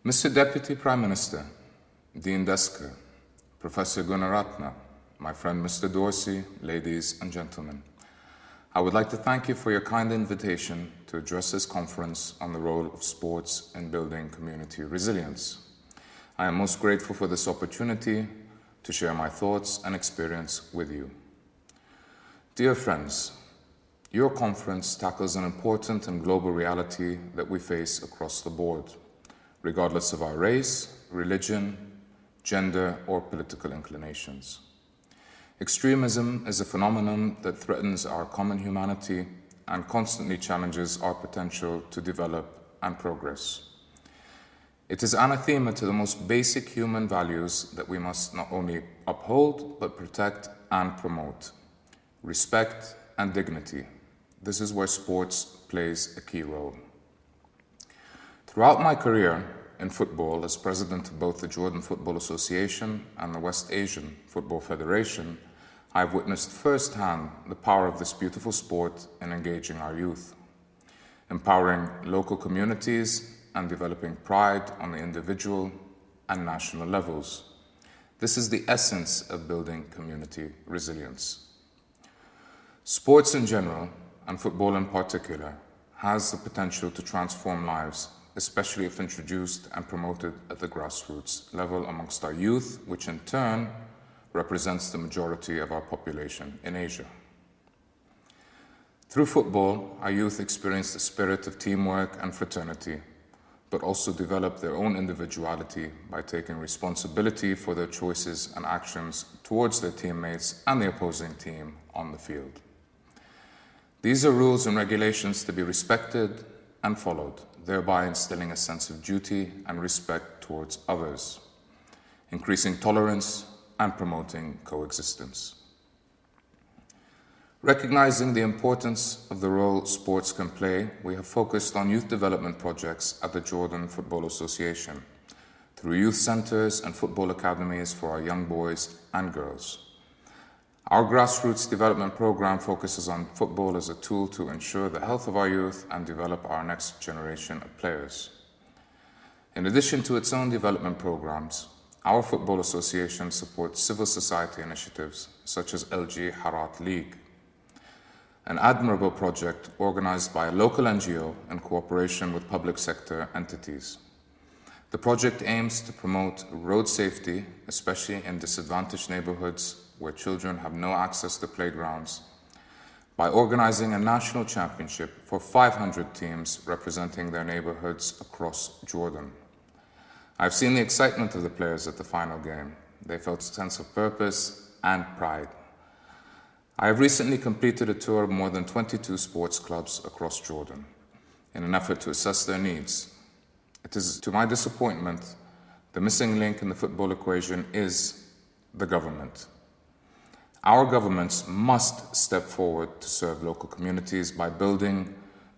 Mr. Deputy Prime Minister, Dean Desker, Professor Gunaratna, my friend Mr. Dorsey, ladies and gentlemen, I would like to thank you for your kind invitation to address this conference on the role of sports in building community resilience. I am most grateful for this opportunity to share my thoughts and experience with you. Dear friends, your conference tackles an important and global reality that we face across the board, regardless of our race, religion, gender, or political inclinations. Extremism is a phenomenon that threatens our common humanity and constantly challenges our potential to develop and progress. It is anathema to the most basic human values that we must not only uphold, but protect and promote: respect and dignity. This is where sports plays a key role. Throughout my career in football, as president of both the Jordan Football Association and the West Asian Football Federation, I've witnessed firsthand the power of this beautiful sport in engaging our youth, empowering local communities and developing pride on the individual and national levels. This is the essence of building community resilience. Sports in general, and football in particular, has the potential to transform lives, especially if introduced and promoted at the grassroots level amongst our youth, which in turn represents the majority of our population in Asia. Through football, our youth experience the spirit of teamwork and fraternity, but also develop their own individuality by taking responsibility for their choices and actions towards their teammates and the opposing team on the field. These are rules and regulations to be respected and followed, thereby instilling a sense of duty and respect towards others, increasing tolerance and promoting coexistence. Recognizing the importance of the role sports can play, we have focused on youth development projects at the Jordan Football Association through youth centers and football academies for our young boys and girls. Our grassroots development program focuses on football as a tool to ensure the health of our youth and develop our next generation of players. In addition to its own development programs, our football association supports civil society initiatives such as LG Harat League, an admirable project organized by a local NGO in cooperation with public sector entities. The project aims to promote road safety, especially in disadvantaged neighborhoods where children have no access to playgrounds, by organizing a national championship for 500 teams representing their neighborhoods across Jordan. I've seen the excitement of the players at the final game. They felt a sense of purpose and pride. I have recently completed a tour of more than 22 sports clubs across Jordan in an effort to assess their needs. It is, to my disappointment, the missing link in the football equation is the government. Our governments must step forward to serve local communities by building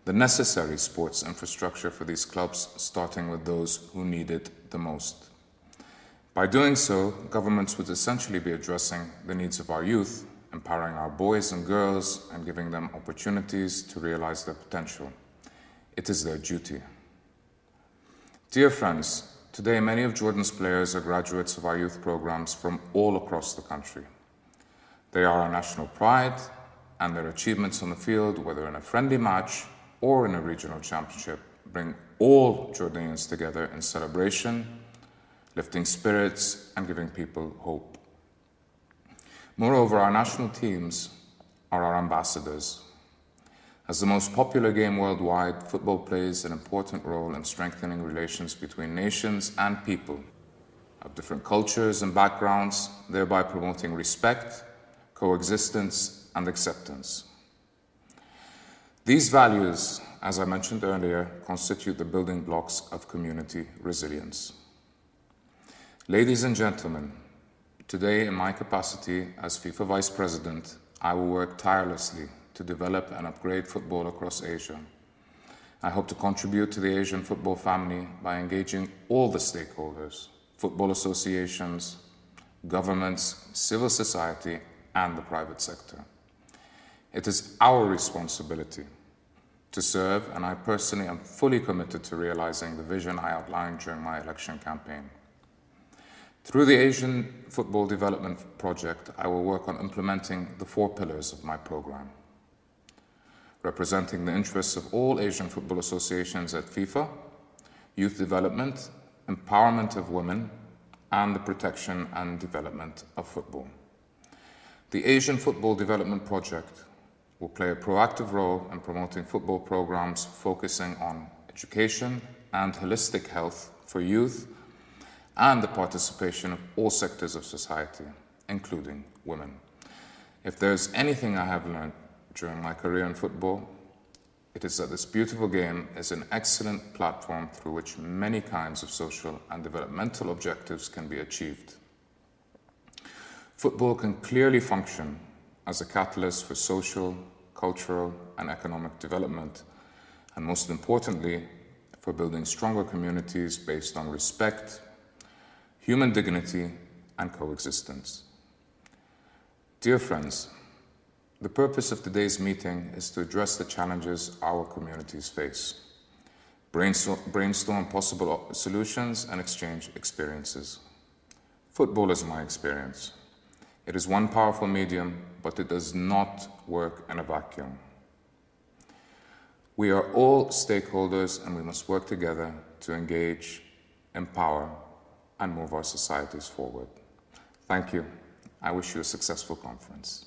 the necessary sports infrastructure for these clubs, starting with those who need it the most. By doing so, governments would essentially be addressing the needs of our youth, empowering our boys and girls, and giving them opportunities to realize their potential. It is their duty. Dear friends, today many of Jordan's players are graduates of our youth programs from all across the country. They are our national pride, and their achievements on the field, whether in a friendly match or in a regional championship, bring all Jordanians together in celebration, lifting spirits, and giving people hope. Moreover, our national teams are our ambassadors. As the most popular game worldwide, football plays an important role in strengthening relations between nations and people of different cultures and backgrounds, thereby promoting respect, coexistence, and acceptance. These values, as I mentioned earlier, constitute the building blocks of community resilience. Ladies and gentlemen, today, in my capacity as FIFA Vice President, I will work tirelessly to develop and upgrade football across Asia. I hope to contribute to the Asian football family by engaging all the stakeholders, football associations, governments, civil society, and the private sector. It is our responsibility to serve, and I personally am fully committed to realizing the vision I outlined during my election campaign. Through the Asian Football Development Project, I will work on implementing the 4 pillars of my program, representing the interests of all Asian football associations at FIFA, youth development, empowerment of women, and the protection and development of football. The Asian Football Development Project will play a proactive role in promoting football programs focusing on education and holistic health for youth and the participation of all sectors of society, including women. If there's anything I have learned during my career in football, it is that this beautiful game is an excellent platform through which many kinds of social and developmental objectives can be achieved. Football can clearly function as a catalyst for social, cultural, and economic development, and most importantly, for building stronger communities based on respect, human dignity, and coexistence. Dear friends, the purpose of today's meeting is to address the challenges our communities face, brainstorm possible solutions, and exchange experiences. Football is my experience. It is one powerful medium, but it does not work in a vacuum. We are all stakeholders, and we must work together to engage, empower, and move our societies forward. Thank you. I wish you a successful conference.